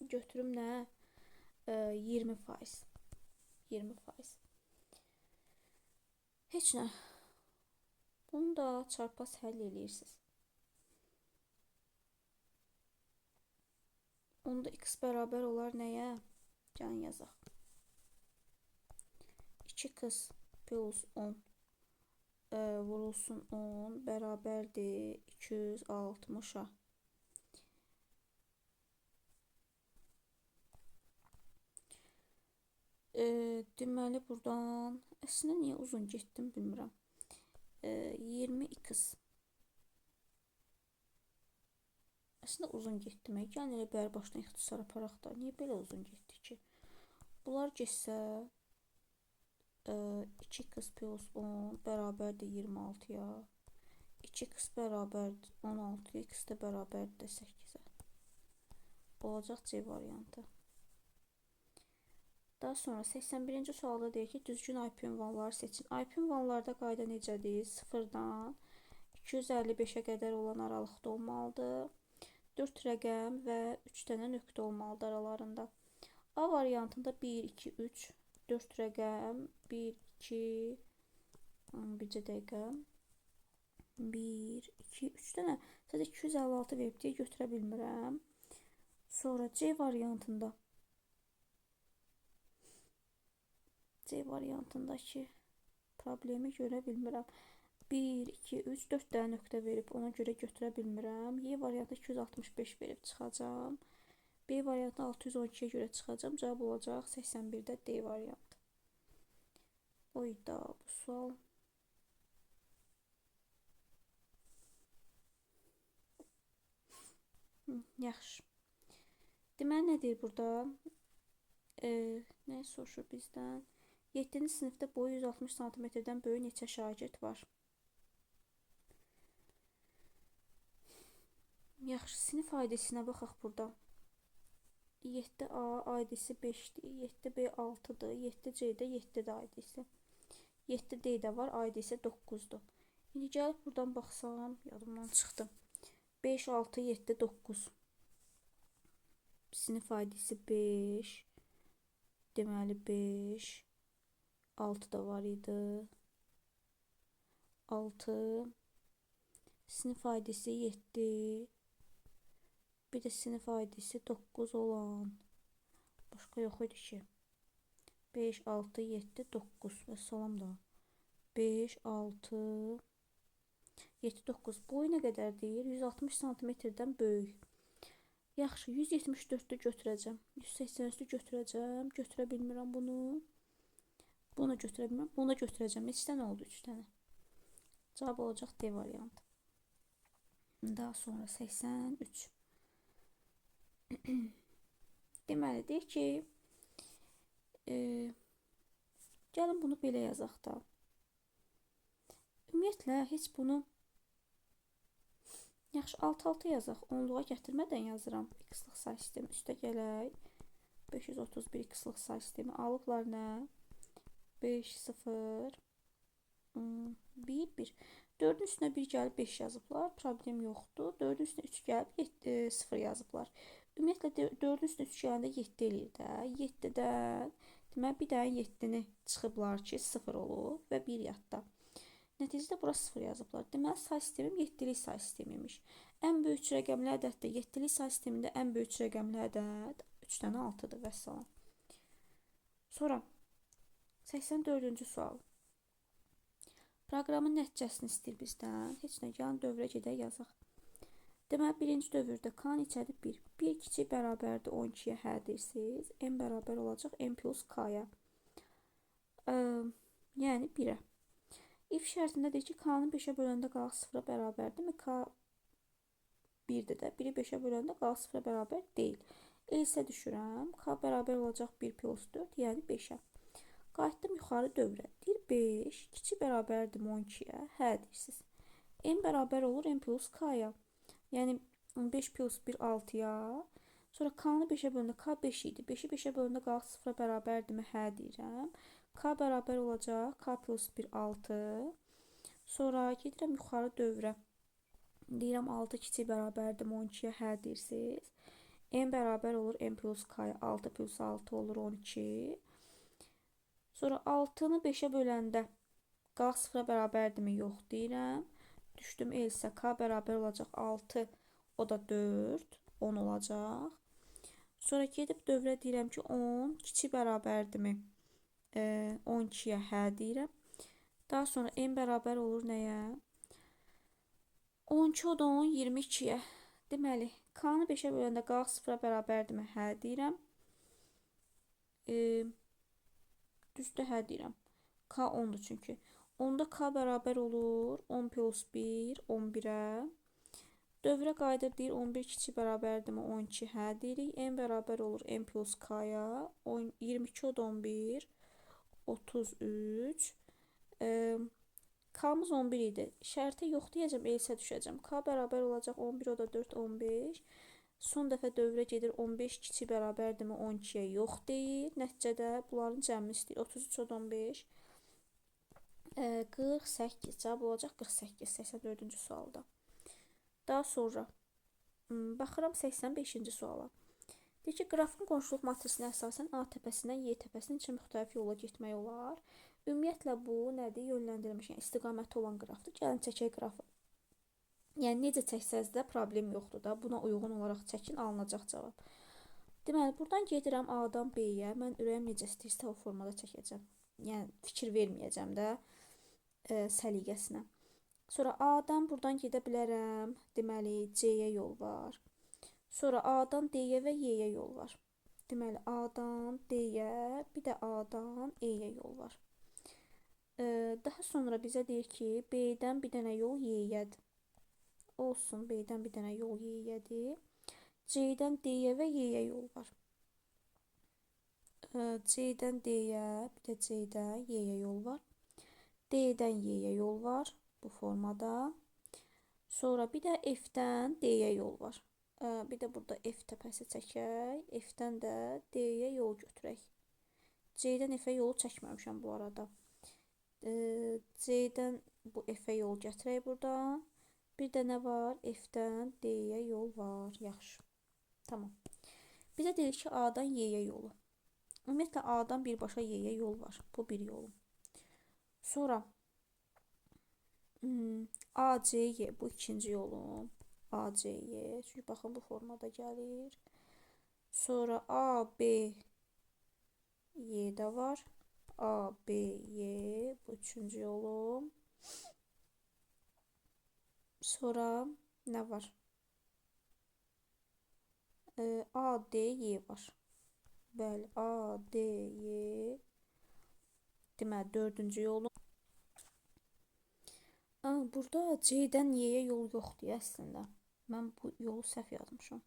götürüm nə? 20%. 20%. Heç nə. Bunu da çarpaz həll edirsiniz. Onda x bərabər olar nəyə? Gəlin yazaq. 2x plus 10 vurulsun 10 bərabərdir 260-a. Deməli buradan əslində niyə uzun getdim bilmirəm. 20x. Əslində uzun getdim. Yəni elə bəri başdan ixtisar aparaq da. Niyə belə uzun getdi ki? Bunlar getsə 2x plus 10 bərabərdir 26-ya. 2x bərabərdir 16-ya. X də bərabərdir 8-ə. Olacaq C variantı. Daha sonra 81-ci sualda deyir ki, düzgün IP ünvanları seçin. IP ünvanlarda qayda necədir? 0-dan 255-ə qədər olan aralıqda olmalıdır. 4 rəqəm və 3 dənə nöqtə olmalıdır aralarında. A variantında 1, 2, 3, 4 rəqəm, 1, 2, bircə dəqiqə, 1, 2, 3 dənə, sadəcə 256 verib deyə götürə bilmirəm. Sonra C variantında C variantındakı problemi görə bilmirəm. 1, 2, 3, 4 dənə nöqtə verib, ona görə götürə bilmirəm. Y variantı 265 verib çıxacam. B variantı 612-yə görə çıxacam. Cavab olacaq 81-də D variantı. Oyda bu sual. Yaxşı. Deməli, nə deyir burada? Nə soruşur bizdən? 7-ci sinifdə boyu 160 cm-dən böyük neçə şagird var? Yaxşı, sinif aidisinə baxaq burada. 7A aidisi 5-dir, 7B 6-dır, 7C-də 7-də aidisi. 7D də var, aidisi 9-dur. İndi gəlib buradan baxsam, yadımdan çıxdı. 5, 6, 7, 9. Sinif aidisi 5. Deməli 5. 6 da var idi. 6. Sinif aidisi 7. Bir de sinif aidisi 9 olan. Başka yox idi ki. 5, 6, 7, 9. Və salam da. 5, 6, 7, 9. Boyu nə qədər deyir? 160 cm-dən böyük. Yaxşı, 174-ü götürəcəm. 183-ü götürəcəm. Götürə bilmirəm bunu. Bunu götürə bilmirəm. Bunu götürəcəm. Neçə dənə oldu? 3 dənə. Cavab olacaq D variantı. Daha sonra 83. Deməli, deyir ki, gəlin bunu belə yazaq da. Ümumiyyətlə, heç bunu yaxşı 6-6 yazaq. Onluğa gətirmədən yazıram. X-lıq say sistemi üstə gələk. 531 X-lıq say sistemi alıblar nə? 5, 0, 1, 1. 4-ün üstünə 1 gəlib 5 yazıblar. Problem yoxdur. 4-ün üstünə 3 gəlib 0 yazıblar. Ümumiyyətlə 4-ün üstünə 3 gələndə 7 eləyir də. 7-dən deməli bir dənə 7-ni çıxıblar ki 0 olub və 1 yadda. Nəticədə bura 0 yazıblar. Deməli say sistemim 7-lik say sistemiymiş. Ən böyük rəqəmli ədəddə 7-lik say sistemində ən böyük rəqəmli ədəd 3 dənə 6-dır və salam. Sonra 84-cü sual. Proqramın nəticəsini istəyir bizdən. Heç nə, gəlin dövrə gedək yazaq. Deməli, birinci dövrdə k neçədir? 1. 1 kiçik bərabərdir 12-yə hə deyirsiniz. N bərabər olacaq n plus k-ya. Yəni 1-ə. If şərtində deyir ki, k-nı 5-ə böləndə qalaq 0-a bərabərdir mi? K 1-dir də. 1-i 5-ə böləndə qalaq 0-a bərabər deyil. Elsə düşürəm. K bərabər olacaq 1 plus 4, yəni 5-ə. Qayıtdım yuxarı dövrə. Deyir 5 kiçik bərabərdir 12-yə. Hə deyirsiniz. N bərabər olur n plus k-ya. Yəni 5 plus 1 6-ya. Sonra k-nı 5-ə bölündə k 5 idi. 5-i 5-ə bölündə qalaq 0-a bərabərdirmi? Hə deyirəm. K bərabər olacaq k plus 1 6. Sonra gedirəm yuxarı dövrə. Deyirəm 6 kiçik bərabərdir 12-yə. Hə deyirsiniz. N bərabər olur n plus k-ya. 6 plus 6 olur 12. Sonra 6-nı 5-ə böləndə qalaq 0-a bərabərdirmi? Yox deyirəm. Düşdüm elsə k bərabər olacaq 6, o da 4, 10 olacaq. Sonra gedib dövrə deyirəm ki 10 kiçik bərabərdirmi? 12-yə hə deyirəm. Daha sonra n bərabər olur nəyə? 12 o da 10, 22-yə. Deməli, k-nı 5-ə böləndə qalaq 0-a bərabərdirmi? Hə deyirəm. Düzdür, hə deyirəm. K 10-dur çünki. 10-da k bərabər olur 10 plus 1, 11-ə. Dövrə qayıdır, deyir 11 kiçik bərabərdirmi 12, hə deyirik. N bərabər olur n plus k-ya. 22 o da 11, 33. K-mız 11 idi. Şərtə yox deyəcəm, elsə düşəcəm. K bərabər olacaq 11 o da 4, 15. Son dəfə dövrə gedir 15 kiçik bərabərdirmi 12-yə yox deyir. Nəticədə bunların cəmini istəyir. 33 o da 15. 48. Cavab olacaq 48. 84-cü sualda. Daha sonra baxıram 85-ci suala. Deyir ki, qrafın qonşuluq matrisinə əsasən A təpəsindən Y təpəsinin üçün müxtəlif yola getmək olar. Ümumiyyətlə bu nədir? Yönləndirilmiş, yəni istiqaməti olan qrafdır. Gəlin çəkək qrafı. Yəni necə çəksəz də problem yoxdur da. Buna uyğun olaraq çəkin, alınacaq cavab. Deməli, buradan gedirəm A-dan B-yə. Mən ürəyim necə istəyirsə o formada çəkəcəm. yəni fikir verməyəcəm də səliqəsinə. Sonra A-dan buradan gedə bilərəm. Deməli, C-yə yol var. Sonra A-dan D-yə və Y-yə yol var. Deməli, A-dan D-yə, bir də A-dan E-yə yol var. Daha sonra bizə deyir ki, B-dən bir dənə yol Y-yədir. Olsun, B-dən bir dənə yol Y-yədir. C-dən D-yə və Y-yə yol var. C-dən D-yə, bir də C-dən Y-yə yol var. D-dən Y-yə yol var bu formada. Sonra bir də F-dən D-yə yol var. Bir də burada F təpəsi çəkək. F-dən də D-yə yol götürək. C-dən F-ə yolu çəkməmişəm bu arada. C-dən bu F-ə yol gətirək buradan. Bir də nə var? F-dən D-yə yol var. Yaxşı. Tamam. Bizə deyir ki, A-dan Y-yə yolu. Ümumiyyətlə, A-dan birbaşa Y-yə yol var. Bu bir yolum. Sonra A-C-Y bu ikinci yolum. A-C-Y. Çünki baxın, bu formada gəlir. Sonra A-B-Y də var. A-B-Y bu üçüncü yolum. Sonra nə var? A-D-Y var. Bəli, A-D-Y. Deməli, dördüncü yolum. Burada C-dən Y-yə yol yoxdur əslində. Mən bu yolu səhv yazmışam.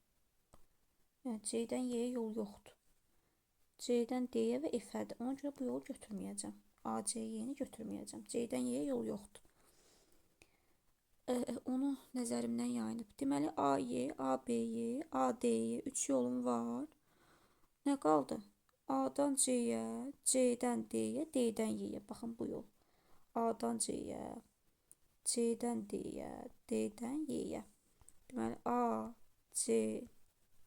Yəni, C-dən Y-yə yol yoxdur. C-dən D-yə və F-ədir. Ona görə bu yolu götürməyəcəm. A-C-Y-ni götürməyəcəm. C-dən Y-yə yol yoxdur. Onu nəzərimdən yayınıb. Deməli, A-Y, A-B-Y, A-D-Y 3 yolum var. Nə qaldı? A-dan C-yə, C-dən D-yə, D-dən Y-yə. Baxın, bu yol. A-dan C-yə, C-dən D-yə, D-dən Y-yə. Deməli, A, C,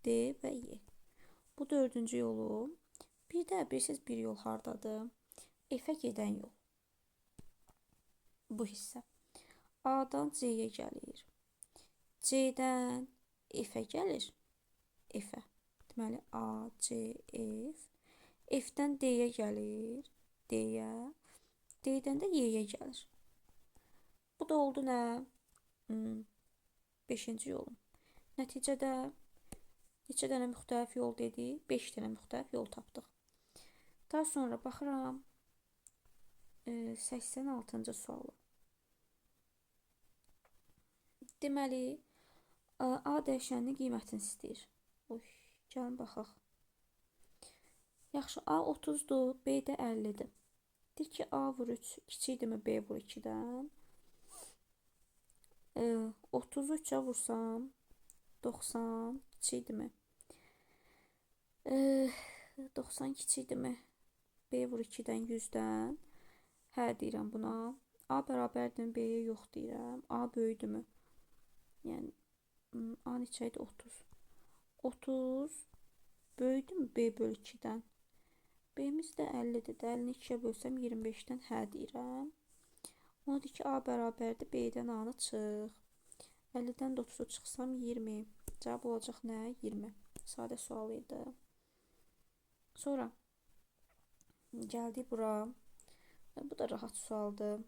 D və Y. Bu dördüncü yolum. Bir də bilirsiniz bir yol hardadır? F-ə gedən yol. Bu hissə. A-dan C-yə gəlir. C-dən F-ə gəlir. F-ə. Deməli, A, C, F. F-dən D-yə gəlir. D-yə. D-dən də Y-yə gəlir. Bu da oldu nə? 5-ci yolum. Nəticədə neçə dənə müxtəlif yol dedik? 5 dənə müxtəlif yol tapdıq. Daha sonra baxıram 86-cı sualı. Deməli, A dəyişəninin qiymətini istəyir. Gəlin baxaq. Yaxşı, A 30-dur, B də 50-dir. Deyir ki, A vur 3 kiçikdirmi B vur 2-dən? 30-u 3-ə vursam 90 kiçikdirmi? 90 kiçikdirmi? B vur 2-dən 100-dən. Hə deyirəm buna. A bərabərdir B-yə yox deyirəm. A böyüdürmü? Yəni, A neçə idi? 30. 30 böyüdürmü B bölü 2-dən? B-miz də 50-dir. 50-ni 2-yə bölsəm 25-dən hə deyirəm. Ona deyir ki, A bərabərdir B-dən A-nı çıx. 50-dən 30-u çıxsam 20. Cavab olacaq nə? 20. Sadə sual idi. Sonra gəldik bura. Bu da rahat sualdır.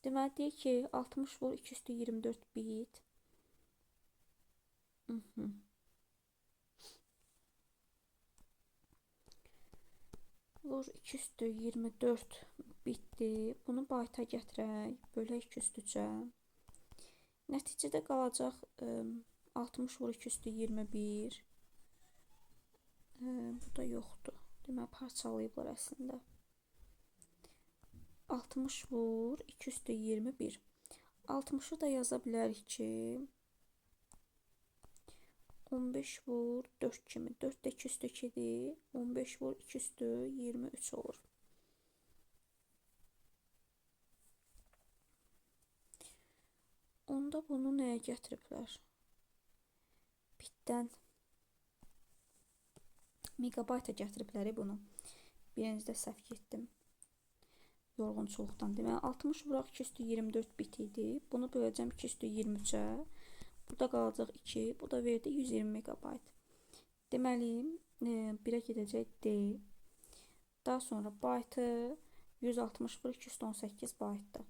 Deməli, deyir ki, 60 vur 2 üstü 24 bit. Vur 2 üstü 24 bitdi. Bunu bayta gətirək. Bölək 2 üstü 3-ə. Nəticədə qalacaq 60 vur 2 üstü 21. Bu da yoxdur. Deməli, parçalayıblar əslində. 60 vur 2 üstü 21. 60-ı da yaza bilərik ki 15 vur 4 kimi. 4 də 2 üstü 2-dir. 15 vur 2 üstü 23 olur. Onda bunu nəyə gətiriblər? Bitdən megabayta gətiriblər bunu. Birinizdə səhv getdim. Yorğunçuluqdan. Deməli, 60 vuraq 2 üstü 24 bit idi. Bunu böləcəm 2 üstü 23-ə. Burada qalacaq 2. Bu da verdi 120 megabayt. Deməli, 1-ə gedəcək D. Daha sonra baytı 160 vur 218 baytdır.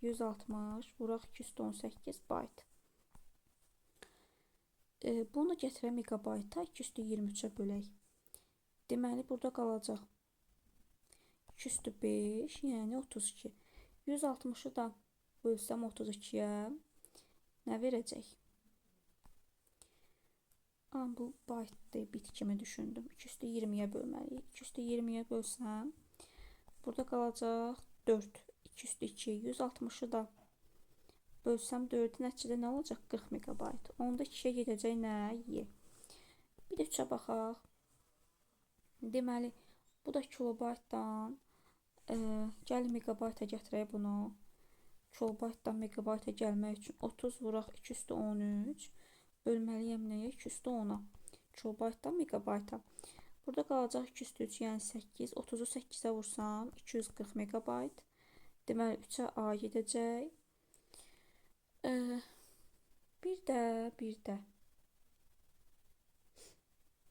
160 vuraq 218 bayt. Bunu gətirək megabayta 223-ə bölək. Deməli, burada qalacaq 205, yəni 32. 160-ı da bölsəm 32-yə nə verəcək? Bu baytdır, bit kimi düşündüm. 220-yə bölməliyik. 220-yə bölsəm, burada qalacaq 4. 202. 160-ı da bölsəm 4-ün nəticədə nə olacaq? 40 megabayt. Onda 2-yə gedəcək nə? Y. Bir də 3-ə baxaq. Deməli, bu da kilobaytdan. Gəlin megabayta gətirək bunu. Kilobaytdan megabayta gəlmək üçün 30 vuraq 213. Bölməliyəm nəyə? 210-a. Kilobaytdan megabayta. Burada qalacaq 203, yəni 8. 30-u 8-ə vursam 240 megabayt. Deməli 3-ə A gedəcək. Bir də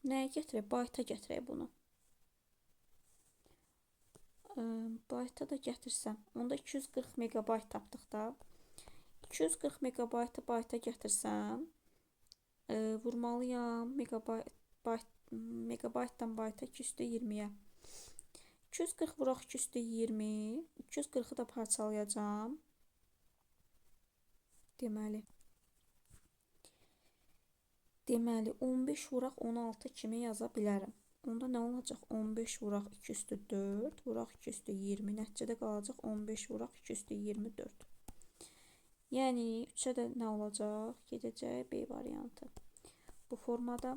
nəyə gətirək? Bayta gətirək bunu. Bayta da gətirsəm, onda 240 megabayt tapdıq da. 240 megabaytı bayta gətirsəm, vurmalıyam megabaytdan bayta 220-yə. 240 vuraq 220, 240-ı da parçalayacağım. Deməli 15 vuraq 16 kimi yaza bilərəm. Onda nə olacaq? 15 vuraq 2/4 vuraq 2/20. Nəticədə qalacaq 15 vuraq 2/24. Yəni 3-ə də nə olacaq? Gedəcək B variantı. Bu formada